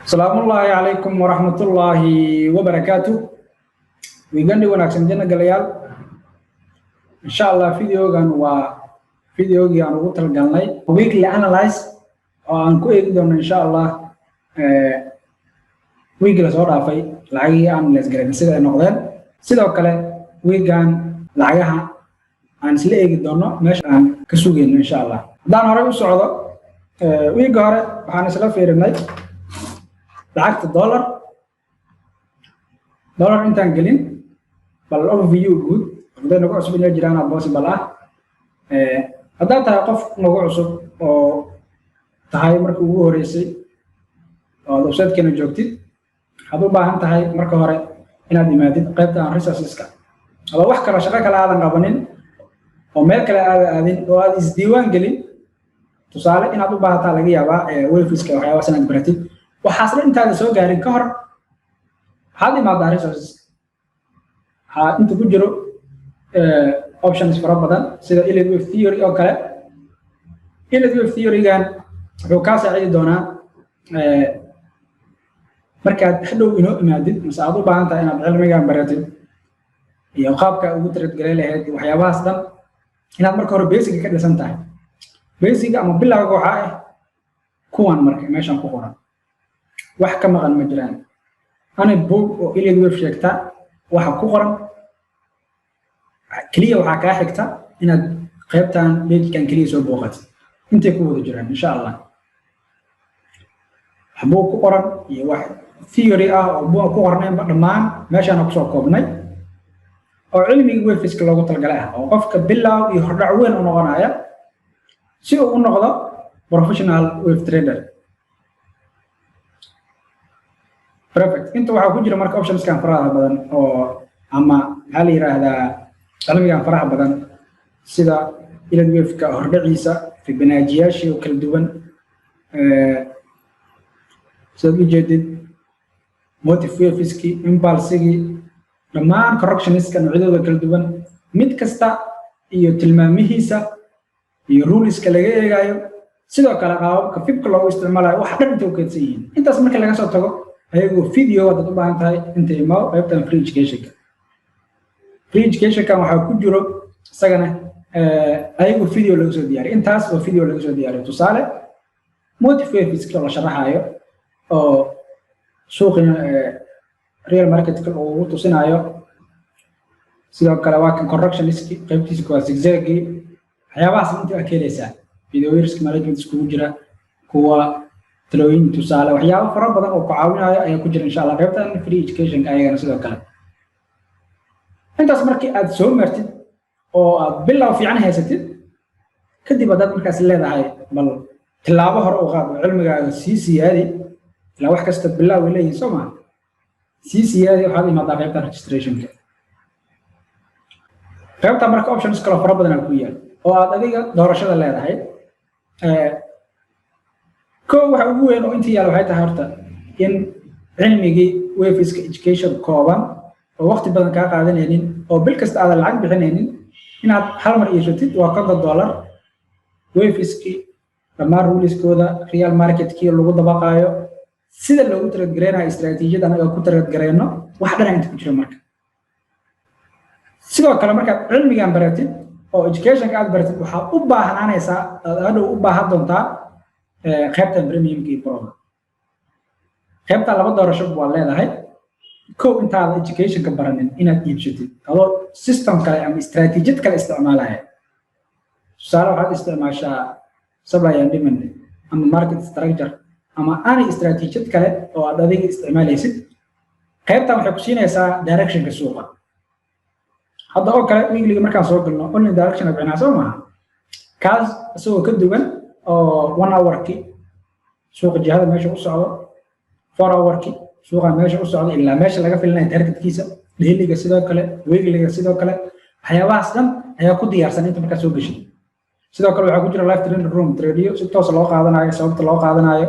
السلام الله عليكم ورحمة الله وبركاته. ويجندي ونحسن جنا جليال إن شاء الله فيديو جان وقتل جنلي weekly analyze أنكو يقدرون إن شاء الله weekly صورة في لعيا عن لسجرين سيدا نقدر سيدا وكله ويجان لعيها عن سلي يقدرون مش عن كسوجين إن شاء الله ده نهار السعودة ويجاره هنسلا في رمي لعقد الدولار انت انجلين بالاوفر فيو جود هذا نوع عصب اللي جيران ابوسي بلا هذا توقف نوع عصب او تهاي marka ugu horeysay oo website-keena joogtid waxaad u baahan tahay marka hore inaad imaadid qaybta resources-ka ama wax kale shaqo kale aadan qabanin oo meel kale aadin oo aad isdiiwaan gelin tusaale inaad u baahataa laga yaabaa website-ka waxyaabo sanad baratid وحاصل أنت هذا سوق يعني كهر هذه ما داري سوس أنت بتجرو options في ربنا سيدا إلى ويب ثيوري أو كلا إلى ويب ثيوري كان هو كاس عيد دونا مركز حلو إنه إمادي مساعدو بعند أنا بعلم كان براتب يوقف كأوترت قليل هاد وحياة أصلا هنا مركز بيسك كده سنتين بيسك أما بالله وقوعه كون مركز ماشي أنا كوران wax ka maqan ma jiraan ana boog oo ilaa web sheegta waxa ku qoran kaliya waxa ka xigta inaad qaybtan page-kan kaliya soo booqatid intee ku wada jiraan insha Allah habo ku qoran iyo wax theory ah oo ku qornay dhammaan meeshaan ku soo koobnay oo cilmiga website loogu talagalay ah oo qofka bilow iyo hordhac weyn u noqonaya si uu u noqdo professional web trader. Perfect. Inta waxaa ku jira marka options-kan faraha badan oo ama hal yiraahda qalbigan faraha badan sida ila webka hordhaciisa fi barnaamijyaasha kala duwan sida ujeedid motivationski impulsigi dhammaan correctionska noocyadooda kala duwan mid kasta iyo tilmaamihiisa iyo ruleska laga eegayo sidoo kale qaababka fibka loo isticmaalayo wax dhan inta u keedsan yihiin intaas marka laga soo tago ayagu video wada u baahan tahay inta imaa qaybtan free education kan waxa ku jiro isagana ayagu video lagu soo diyaariyo intaas oo video lagu soo diyaariyo tusaale motivationska la sharaxayo oo suuqina real market-ka oo tusinayo sidoo kale waa kan correctionski qaybtiisa waa zigzag waxyaabahaas inta ka helaysaa video risk management isku jira kuwa talooyin tusaale waxyaabo fara badan oo ku caawinayo ayaa ku jira insha Allah qaybtan free education ayagana sidoo kale intaas markii aad soo martid oo aad bilow fiican haysatid kadib aad markaas leedahay bal tilaabo hore oo qaad cilmigaaga siyaadi la wax kasta bilow leeyahay Soomaa siyaadi waxa imaada qaybta registration-ka qaybta marka options kala fara badan ku yaal oo aad adiga doorashada leedahay كو waxa ugu weyn oo inta yaal waxay tahay horta in cilmigi website education kooban oo waqti badan ka qaadanaynin oo bil kasta aad lacag bixinaynin inaad hal mar yeeshatid waa $50 website dhammaan ruleskooda real market-kii lagu dabaqayo sida loogu trade gareynayo istaraatiijiyada anaga ku trade gareyno wax dhan inta ku jira marka sidoo kale marka cilmigan baratid oo education ka aad baratid waxa u baahanaysaa aad u baahan doontaa qaybta premium-kii program qaybta laba doorasho waa leedahay koow intaada education-ka baranin inaad iibsatid adoo system kale ama istaraatiijiyad kale isticmaalaya tusaale waxaad isticmaashaa supply and demand ama market structure ama any istaraatiijiyad kale oo aad adiga isticmaalaysid qaybtan waxay ku siinaysaa direction-ka suuqa hadda oo kale weekly markaan soo galno only direction bixinaa soo maaha kaas isagoo ka duwan oo 1 hour-ki suuqa jihada meesha u socdo 4 hour-ki suuqa meesha u socdo ilaa meesha laga filinayo targetkiisa daily-ga sidoo kale weekly-ga sidoo kale waxyaabahaas dhan ayaa ku diyaarsan inta markaa soo gashay sidoo kale waxaa ku jira live training room tradio si toos loo qaadanayo sababta loo qaadanayo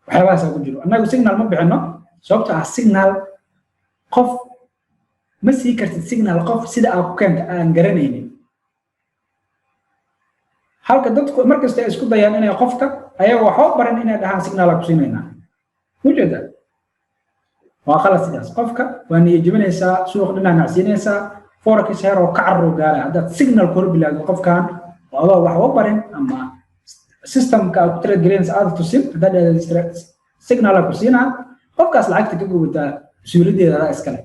waxyaabahaas ku jiro annagu signal ma bixino sababta ah signal qof ma sii kartid signal qof sida aad ku keento aan garanaynin halka dadku markasta isku dayaan inay qofka ayaga waxa baran inay dhahaan signal ku siinayna وجد وخلاص sidaas qofka waa niyajibinaysaa suuq dhinaca siinaysaa forex hero kacro gaara hada signal kor bilaad qofkan oo wax u barin ama systemka ku trade greens aad tusin hada signal ku siina qofkaas lacagta ka gubata suulideeda iskale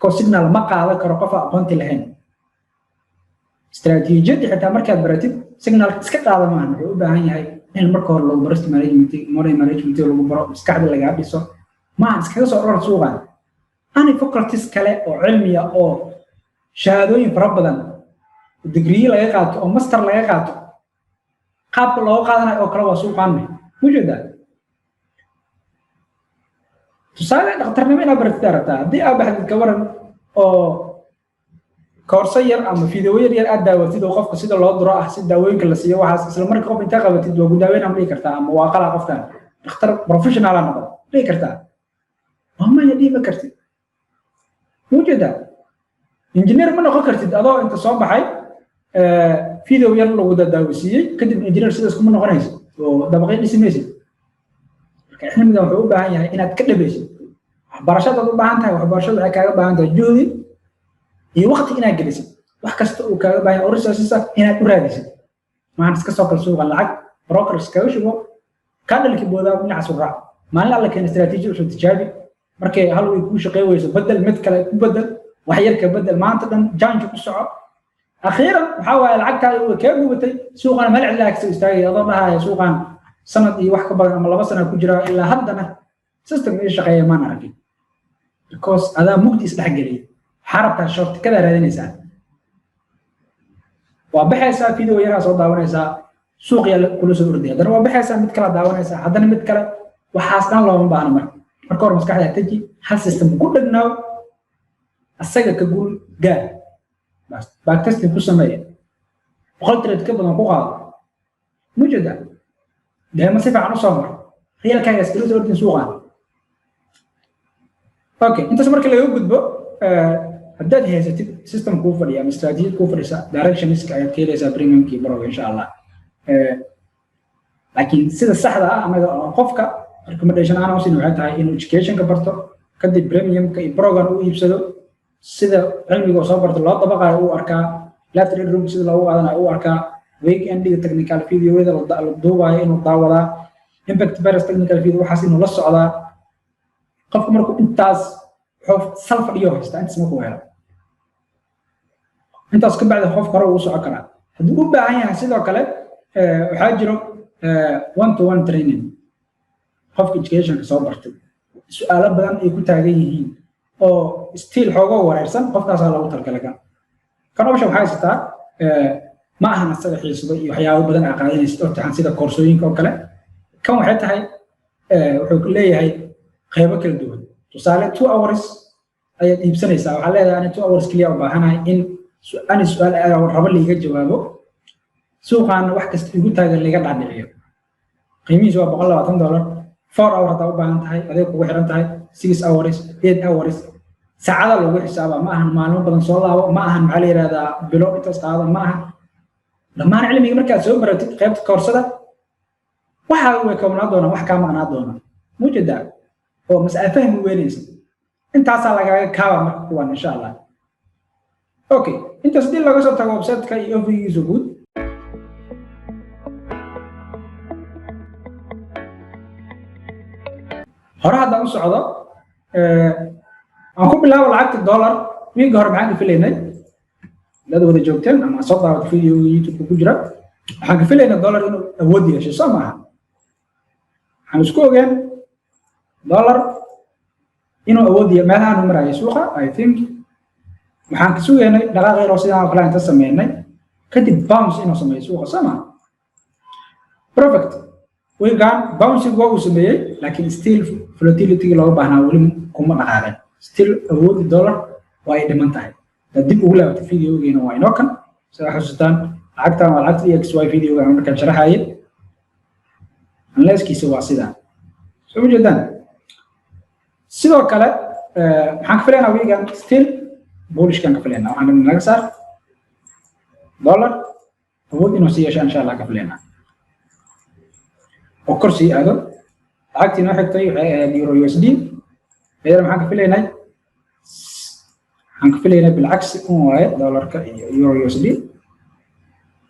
ko signal ma qaadan karo qof aqoonti lahayn استراتيجية حتى مركز براتب سيجنال سكت هذا ما هو بهاي المركز لو برست مانجمنت لو برست كعد اللي قاعد يصير ما سكت صار سوقا أنا فكرت سكالة أو علمية أو شهادوين فربنا الدقري لا يقعد أو ماستر لا يقعد قبل لو قادنا أو كلا سوق عنه موجودة تصالح نقدر نعمل برست ترى دي أبحث الكورن أو كورسير أما فيديوير ير أدى وتدي وقف قصيدة الله دراء سيد داوين كلا سيا واحد سلام مركب قف انتقل وتدي وجداوين عم ليكرتا أما واقع قفتان اختار بروفيشنال على نظر ليكرتا هم يدي فكرتي موجودة إنجنير منه فكرتي أضاء أنت صوب حي فيديوير لو وده داوسية كتب إنجنير سيدس كم منه غنيس وده بقي اسم ميسي إحنا من ده حبوب يعني إن أتكلم بيسي برشات أضو بعنتها وحبرشات حكاية بعنتها جودي iyo waqti inaad gelisid wax kasta oo kaaga baahan oo resources inaad u raadisid ma iska soo kala suuqa lacag brokers ka shubo kadalki booda dhinaca suuqa maalin alla keen istiraatiiji u tijaabi markay hal way ku shaqeeyayso badal mid kale ku badal wax yar ka badal maanta dhan jaanj ku soco akhiran waxa waa lacagtaada oo ka gubatay suuqana mal cilaag soo istaagay adoo dhahay suuqan sanad iyo wax ka badan ama 2 sano ku jira ilaa haddana system ay shaqeeyo ma arkin because ada mugdi isdhex galiyay حربتها شورت كذا رادينيسا وبحثها فيديو يرى صوت داونيسا سوق كل سوق رديه در وبحثها مد كلا داونيسا حدنا مد كلا وحاسنا لهم بانا مركور مسكحه تجي هل سيستم كل دغناو اسغا كغول غا بس باك تيست كو سميه قلت رد كبدن كو قاد موجوده ده ما سيف عنو صبر هي كان يسكرو دورتين سوقا اوكي انت سمرك اللي يغدبو هداد هيستيب سيستم كوفر يا استراتيجي كوفر دايركشن اسك اي كيليسا بريميوم كي برو ان شاء الله لكن سيده صحده انا قفكا ريكومنديشن انا وسين waxay tahay inuu education ka barto kadib premium ka program uu iibsado sida cilmiga soo barto loo dabaqayo uu arkaa lateral room sida loo qaadanayo uu arkaa weekend technical video wada la duubayo inuu daawada impact bears technical video waxa inuu la socdaa qofku markuu intaas xof salfa iyo haysta inta ma ku weero intaas ka bacda qof karo uu soo kara hadii uu baahan yahay sidoo kale waxa jiro one to one training qofka education ka soo bartay su'aalo badan ay ku taagan yihiin oo still xoogo wareersan qofkaas lagu talgalay kan waxa haystaa ma ahan asaga xiisado iyo waxyaabo badan aqaadinaysto taxan sida koorsooyinka oo kale kan waxay tahay wuxuu leeyahay qaybo kala duwan tusaale 2 hours ayaad iibsanaysaa waxa leedahay 2 hours kaliya u baahanahay in su'aal rabo liiga jawaabo suuqan wax kasta ugu taagan liiga dhacdiciyo qiimihiisu waa $120 4 hours hada u baahan tahay adeeg kugu xiran tahay 6 hours 8 hours saacada lagu xisaaba ma ahan maalmo badan soo laabo ma ahan maxaa la yiraahdaa bilo intaas qaado ma ahan dhamaan cilmiga markaad soo baratid qaybta koorsada waxa uu ka maqnaa doona wax ka maqnaa doona mujada oo mas'ala fahmi weynaysa intaas laga kaaba markaa insha Allah okay inta sidii laga soo tago website-ka iyo overview guud hore hadda u socdo aan ku bilaabo lacagta dollar wiig hore maxaan ka filaynay dad wada joogteen ama soo daawada video YouTube ku jira waxaan ka filaynaa dollar inuu awood yeesho Soomaaliya waxaan isku ogaan dollar inuu awood yeesho meelaha uu marayo suuqa I think waxaan ka sugaynay dhaqaaq yar oo sidaan kale inta sameeynay kadib bounce inuu sameeyo suuqa Soomaaliya perfect weegan bounce uu sameeyay laakiin still volatility loo baahnaa wali kuma dhaqaaqay still awood dollar way dhiman tahay dib ugu laabto videogeena waa inoo kan sida xasuustaan lacagtan waa lacagta XY videoga aan markaan sharaxayay analysis waa sida soo jeedaan sidoo kale waxaan ka filaynaa weegan still bullish kan ka filaynaa waxaan naga saar dollar awood inuu si yeesho insha Allah ka filaynaa oo kursi aado lacagtii noo xigtay waxay ahayd euro USD ayadana maxaan ka filaynay bilcagsi waaye dollarka iyo euro USD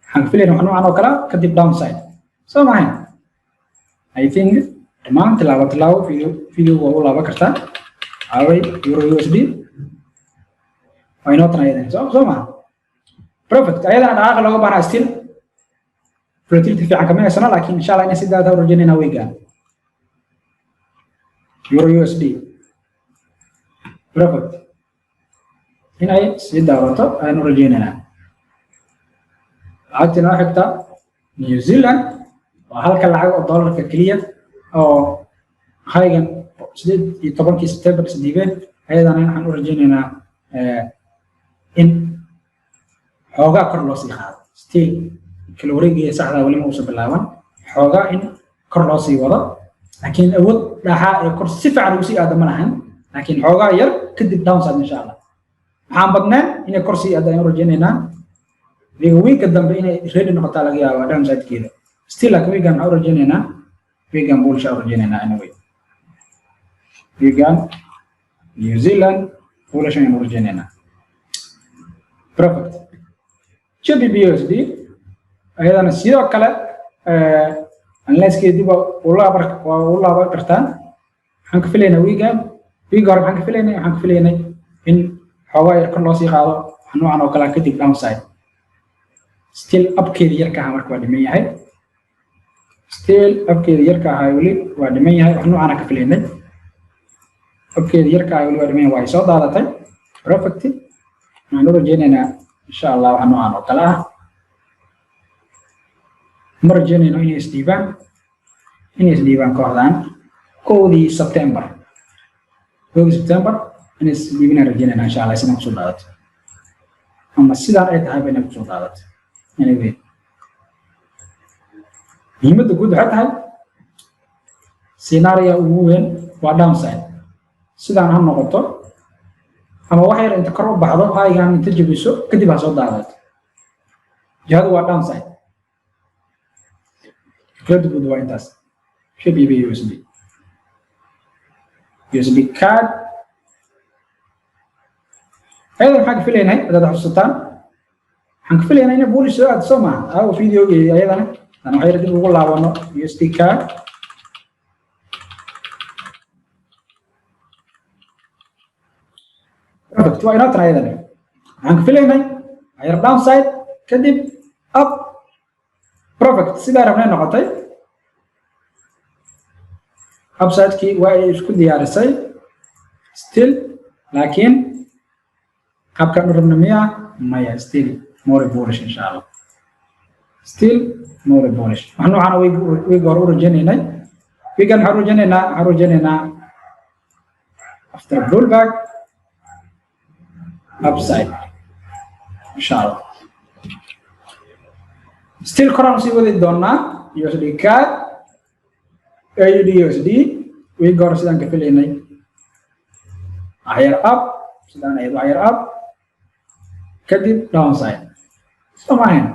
waxaan ka filaynay wax noocan oo kale kadib downside soo maahayn I think dhammaan tilaabo video waa u laaban kartaa away euro USD way notan ayadana soo maaha perfect ayadana dhaqaaqa looga baahnaa still volatility fiican kama haysano laakiin insha Allah inay si daata u rajaynayna weegaan euro USD perfect inay si daawato ayaan u rajaynaynaa lacagtina waxay xigtaa New Zealand waa halka lacag oo dollarka kaliya oo haygan 18 September isdiibeen ayadana waxaan u rajaynaynaa in xoogaa kor loo sii qaado still kala wareegaya saxda wali ma uusan bilaaban xoogaa in kor loo sii wado laakiin awood dhaxa ee kor si fiican ugu sii aado ma lahan laakiin xoogaa yar kadib downside insha Allah waxaan badnaa inay kor sii aado ayaan u rajaynaynaa week dambe inay ready noqotaa laga yaabaa downside-keeda still laakiin weegan waxaan u rajaynaynaa weegan bulsha u rajaynaynaa anyway weegan New Zealand bulsha ayaan u rajaynaynaa perfect GBP/USD ayadana sidoo kale unless-keedii u laaban kartaan waxaan ka filaynaa week hore waxaan ka filaynay in xoogaa yar kor loo sii qaado wax noocan oo kale kadib downside still upkeedii yarka ahaa marka waa dhiman yahay weli waa dhiman yahay wax noocan ka filaynay upkeedii yarka ahaa weli waa dhiman yahay waa soo daadatay perfect waxaan u rajaynaynaa insha Allah wax noocan oo kale ah ma rajaynayno inay isdiibaan kooxdan 1 September inay isdiibaan rajaynayna insha Allah sidaan kusoo daadato ama sidaan ay tahay inay kusoo daadato anyway muhiimadda guud waxay tahay scenario ugu weyn waa downside sidaan ha noqoto ama wax yar inta kor u baxdo haygan inta jabiso kadib ha soo daadato jihadu waa downside كريدت بود وانتاس شبيه بي USB card ايضا حق فيلين هاي هذا حصتان حق فيلين هنا بولي سؤال سمع او فيديو ايضا انا غير دي بقول لها USB card perfect واي نوت ايضا حق فيلين هاي غير داون سايد كدب اب perfect sida rabnay noqotay upside-kii waa ay isku diyaarisay still laakiin qabka rabnamiya maya still more bullish insha Allah still more bullish waxaan noocan way goor u rajaynaynay weegan waxaan rajaynaynaa after pullback upside insha Allah still currency wadi doona USD CAD AUD USD we goor sidaan ka filaynay higher up sidaan ay higher up kadib downside samayn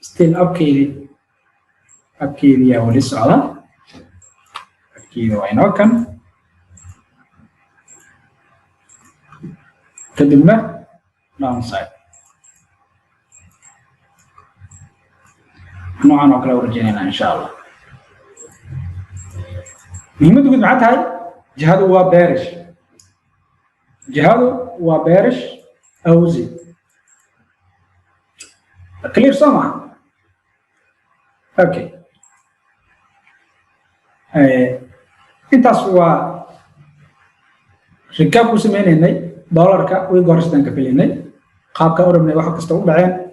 still upkeedii yaa wali socda upkeedii waa inoo kan kadibna downside نوعا وكلا ورجينا إن شاء الله. مهمة تقول معها هاي جهاده هو بارش أوزي. كلير سمع. أوكي. أنت سوا ركاب وسمين إني دولار كا ويقارستان كفيليني قاب كأورمني واحد كستوب بعين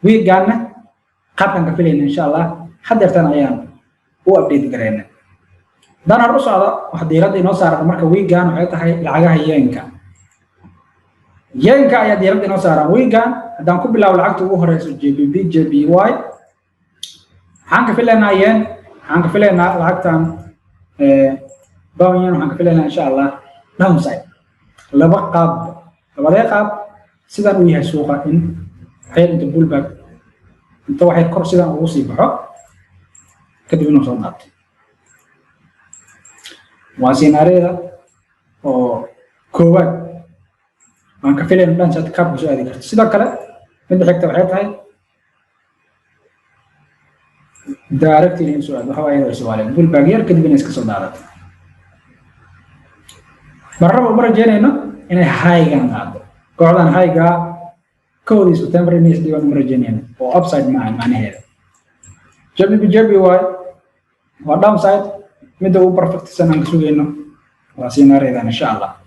ويجانا قابن كفيلين إن شاء الله حد يفتن أيام هو أبديت قرينا دانا الرسول هذا واحد يرد ينصار مركب ويجان وحياتها العجاها ينكا يا يرد ينصار ويجان دان كبلا والعقد وهو رئيس JPY حنك فيلنا حنك فيلنا العقد باوين حنك فيلنا إن شاء الله لهم سايد لبقى سيدان ويها سوقا إن حيل تقول بك انت واحد كور سيدان ugu sii baxo kadib inuu soo naabto waa scenario oo koowaad aan ka filayn dhan sad ka soo aadi karto sidoo kale mid xigta waxay tahay directly in su'aal waxa ay su'aal bul baagiyar kadib in iska soo daadato marraba mar rajeynayno inay haygan qaado kooxdan hayga koodii September inay isdiiwaan mar rajeynayno oo upside macnaheedu JBY waa downside mid uu perfect sanaan ka sugayno waa scenario insha Allah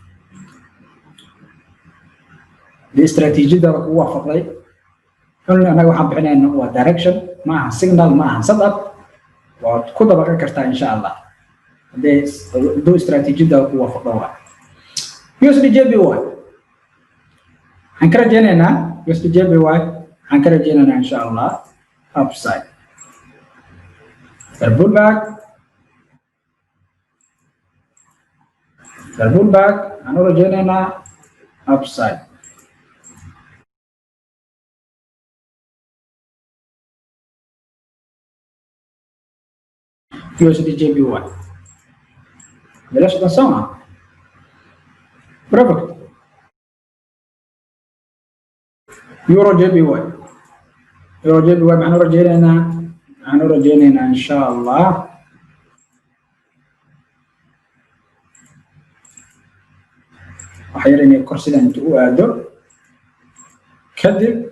دي استراتيجية ده هو فضلي قلنا أنا وحنا بحنا إنه هو direction معها signal معها setup وكده بقى كرتها إن شاء الله دي استراتيجية ده هو فضلي USD/JPY هنكرر جينا USD/JPY هنكرر جينا إن شاء الله upside pullback هنقول جينا upside USD/JPY بلاش تنسوها perfect EUR/JPY معنا رجعنا إن شاء الله وحيرني الكرسي ده أنتوا قاعدوا كذب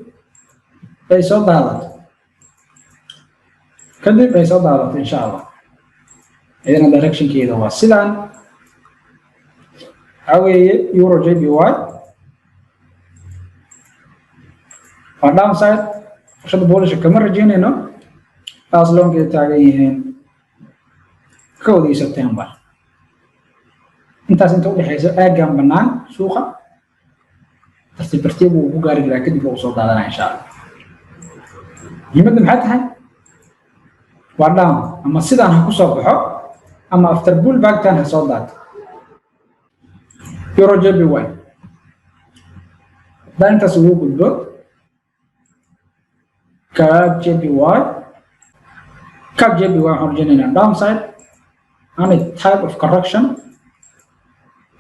أي صوت هذا إن شاء الله إذا direction كده هو سلان أو EUR/JPY فدام سايد عشان بقولش كمان رجعنا إنه أصلاً كده تعجيهن كودي سبتمبر أنت سنتوقع بحيث أجمع بنان سوقا ترتيب وقارب لكن بوصل هذا إن شاء الله يمدن حتى وعدام أما سيدان هكوسا بحق أما أفتر بول باك تان هصدات EUR/JPY ده أنت سوق الدور JPY originally on downside and a type of correction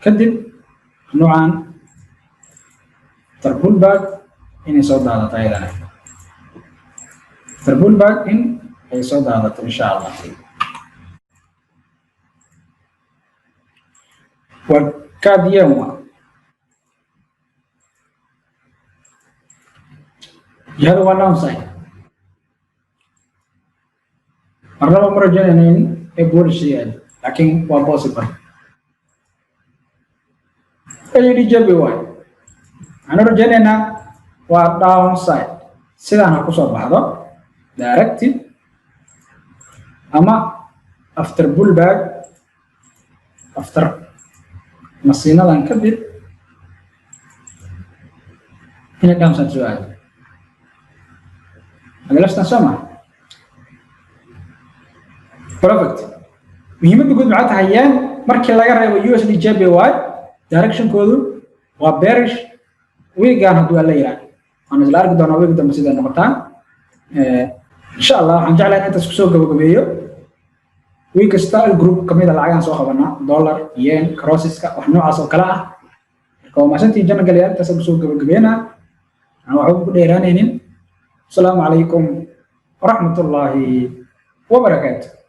كدب نوعان تربول باك إن صوت هذا طيرنا تربول باك إن صوت هذا إن شاء الله وكاد يوم يهدو downside مرة جنين يقول شيء لكن هو possible AUD/JPY أنا رجعنا downside سيدنا كوسا بعضه directed أما after pullback after مسينا لان كبير هنا downside سؤال أجلس نسمع perfect muhiimada guud maxay tahay markii laga reebo USD/JPY direction koodu waa bearish weegan haduu la yiraahdo aan isla arki doonaa weeg dambe sida noqotaan insha Allah waxaan jeclahay inta isku soo gabagabeeyo week style group kamida lacagan soo qabanaa dollar yen crosseska wax noocaas oo kala ah marka ma santii jana galiyay inta soo gabagabeena aan wax ugu dheeraanaynin assalamu alaykum wa rahmatullahi wa barakatuh